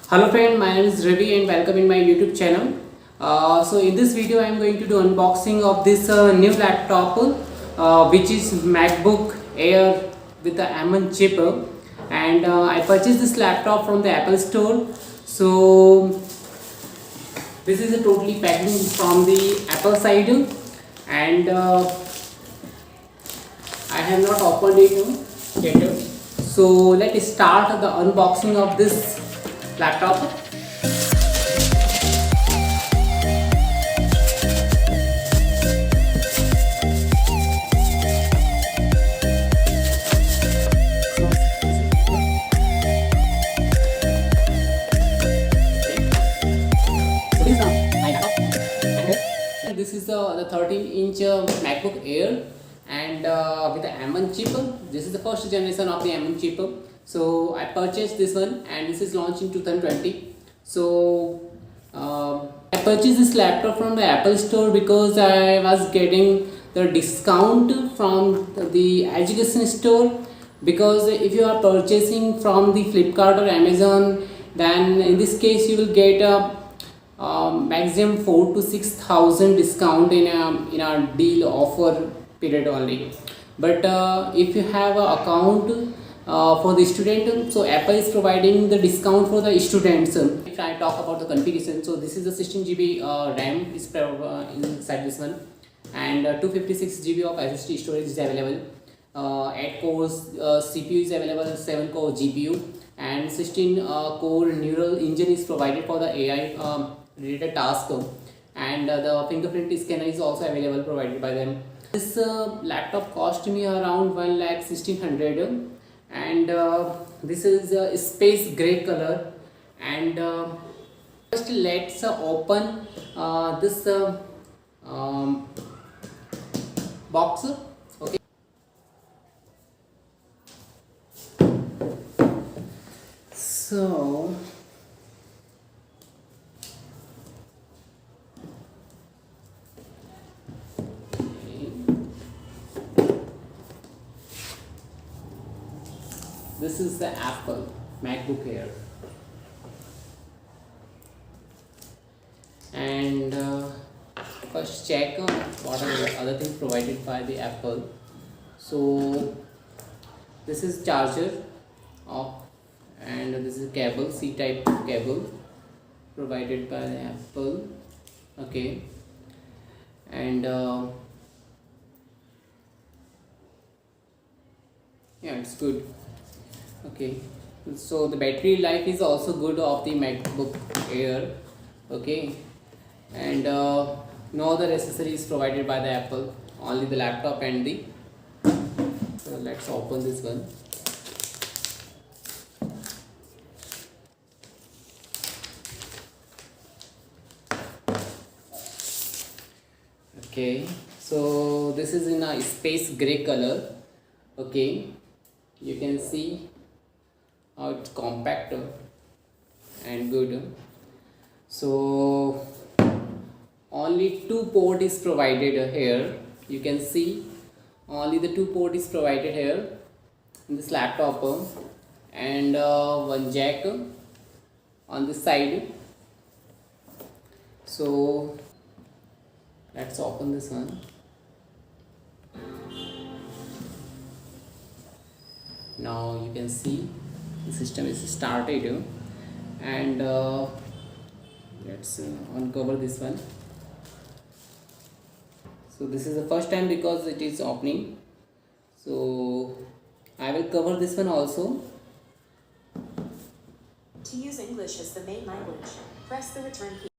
Hello friend, my name is Ravi and welcome in my YouTube channel. So in this video I am going to do unboxing of this new laptop which is MacBook Air with the M1 chip, and I purchased this laptop from the Apple store. So this is a totally packing from the Apple side, and I have not opened it yet. So let's start the unboxing of this laptop. This is the 13-inch MacBook Air, and with the M1 chip. This is the first generation of the M1 chip. So I purchased this one, and this is launched in 2020. So I purchased this laptop from the Apple store because I was getting the discount from the education store. Because if you are purchasing from the Flipkart or Amazon, then in this case you will get a maximum 4 to 6,000 discount in a deal offer period only. But if you have an account for the student, so Apple is providing the discount for the students. If I talk about the configuration, so this is the 16 GB RAM is inside this one, and 256 GB of SSD storage is available. 8 cores CPU is available, 7 core GPU, and 16 core neural engine is provided for the AI related task, and the fingerprint scanner is also available, provided by them. This laptop cost me around 1,16,000, and this is a space gray color. And first let's open this box. Okay. So this is the Apple MacBook Air, and first check what are the other things provided by the Apple. So this is charger of, and this is cable, C-type cable provided by the Apple. Okay, and yeah, it's good. Okay, so the battery life is also good of the MacBook Air. Okay, and no other accessories provided by the Apple, only the laptop and the. So let's open this one. Okay, so this is in a space gray color. Okay, you can see how it's compact and good. So only two port is provided here. You can see only the two port is provided here in this laptop, and one jack on this side. So let's open this one. Now you can see the system is started, and let's uncover this one. So this is the first time because it is opening, so I will cover this one also. To use English as the main language, press the return key.